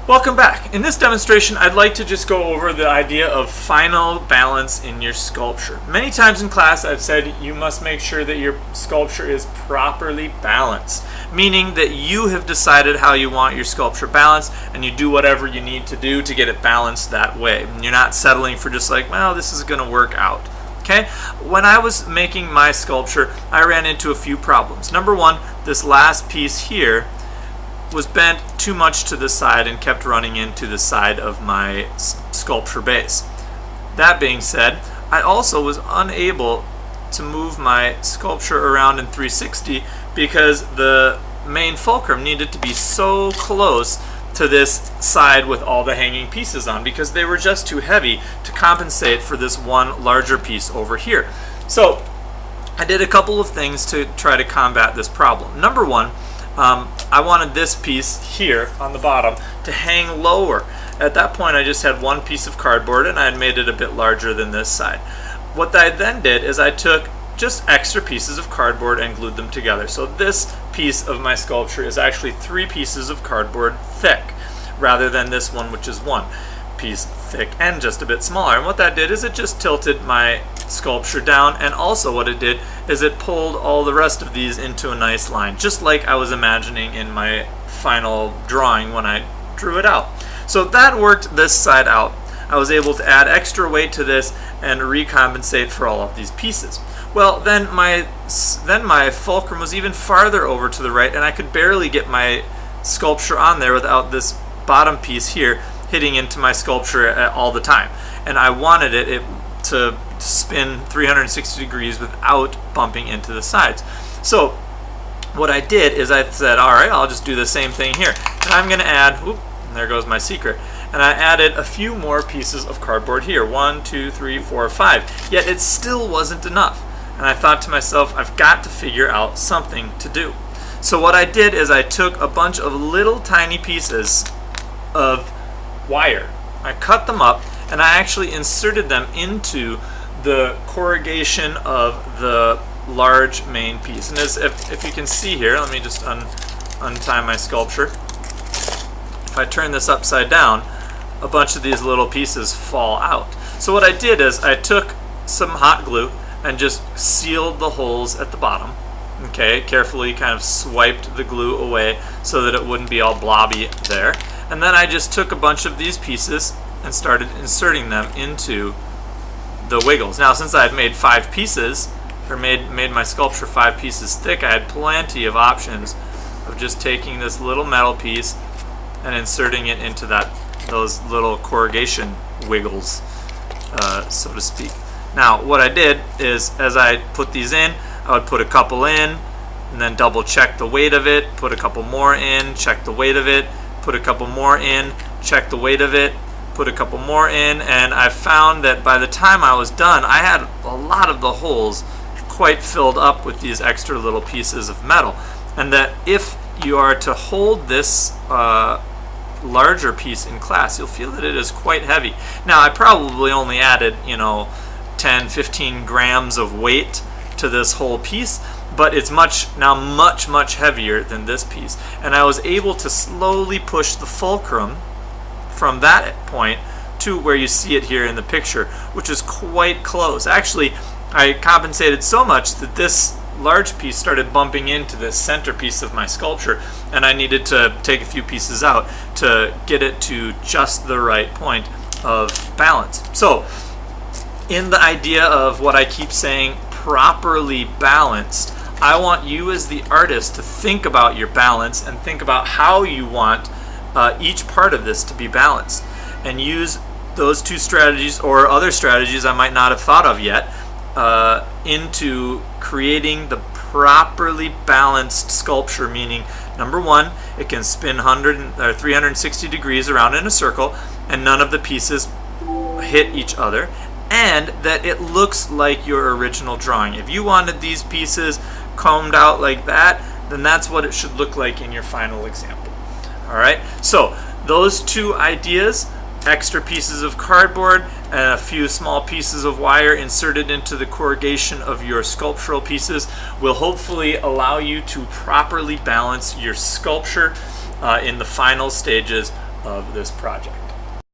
Welcome back. In this demonstration, I'd like to just go over the idea of final balance in your sculpture. Many times in class, I've said you must make sure that your sculpture is properly balanced, meaning that you have decided how you want your sculpture balanced, and you do whatever you need to do to get it balanced that way. And you're not settling for just like, well, this is going to work out. Okay? When I was making my sculpture, I ran into a few problems. Number one, this last piece here was bent too much to the side and kept running into the side of my sculpture base. That being said, I also was unable to move my sculpture around in 360 because the main fulcrum needed to be so close to this side with all the hanging pieces on because they were just too heavy to compensate for this one larger piece over here. So I did a couple of things to try to combat this problem. Number one, I wanted this piece here on the bottom to hang lower. At that point I just had one piece of cardboard and I had made it a bit larger than this side. What I then did is I took just extra pieces of cardboard and glued them together. So this piece of my sculpture is actually 3 pieces of cardboard thick rather than this one, which is 1 piece thick and just a bit smaller. And what that did is it just tilted my sculpture down, and also what it did is it pulled all the rest of these into a nice line, just like I was imagining in my final drawing when I drew it out. So that worked this side out. I was able to add extra weight to this and recompensate for all of these pieces. Well, then my fulcrum was even farther over to the right, and I could barely get my sculpture on there without this bottom piece here hitting into my sculpture all the time. And I wanted it to spin 360 degrees without bumping into the sides. So what I did is I said, all right, I'll just do the same thing here. And I'm going to add, whoop, and there goes my secret. And I added a few more pieces of cardboard here. 1, 2, 3, 4, 5. Yet it still wasn't enough. And I thought to myself, I've got to figure out something to do. So what I did is I took a bunch of little tiny pieces of wire. I cut them up and I actually inserted them into the corrugation of the large main piece. And if you can see here, let me just untie my sculpture. If I turn this upside down, a bunch of these little pieces fall out. So what I did is I took some hot glue and just sealed the holes at the bottom. Okay, carefully kind of swiped the glue away so that it wouldn't be all blobby there. And then I just took a bunch of these pieces and started inserting them into the wiggles. Now, since I had made 5 pieces, or made my sculpture 5 pieces thick, I had plenty of options of just taking this little metal piece and inserting it into those little corrugation wiggles, so to speak. Now, what I did is, as I put these in, I would put a couple in, and then double check the weight of it, put a couple more in, check the weight of it, put a couple more in, check the weight of it, put a couple more in, and I found that by the time I was done, I had a lot of the holes quite filled up with these extra little pieces of metal. And that if you are to hold this larger piece in class, you'll feel that it is quite heavy. Now, I probably only added, 10, 15 grams of weight to this whole piece, but it's much heavier than this piece. And I was able to slowly push the fulcrum from that point to where you see it here in the picture, which is quite close. Actually, I compensated so much that this large piece started bumping into the centerpiece of my sculpture, and I needed to take a few pieces out to get it to just the right point of balance. So, in the idea of what I keep saying, properly balanced, I want you as the artist to think about your balance and think about how you want each part of this to be balanced, and use those 2 strategies or other strategies I might not have thought of yet into creating the properly balanced sculpture, meaning number 1, it can spin 360 degrees around in a circle and none of the pieces hit each other, and that it looks like your original drawing. If you wanted these pieces combed out like that, then that's what it should look like in your final example. Alright, so those 2 ideas, extra pieces of cardboard and a few small pieces of wire inserted into the corrugation of your sculptural pieces, will hopefully allow you to properly balance your sculpture in the final stages of this project.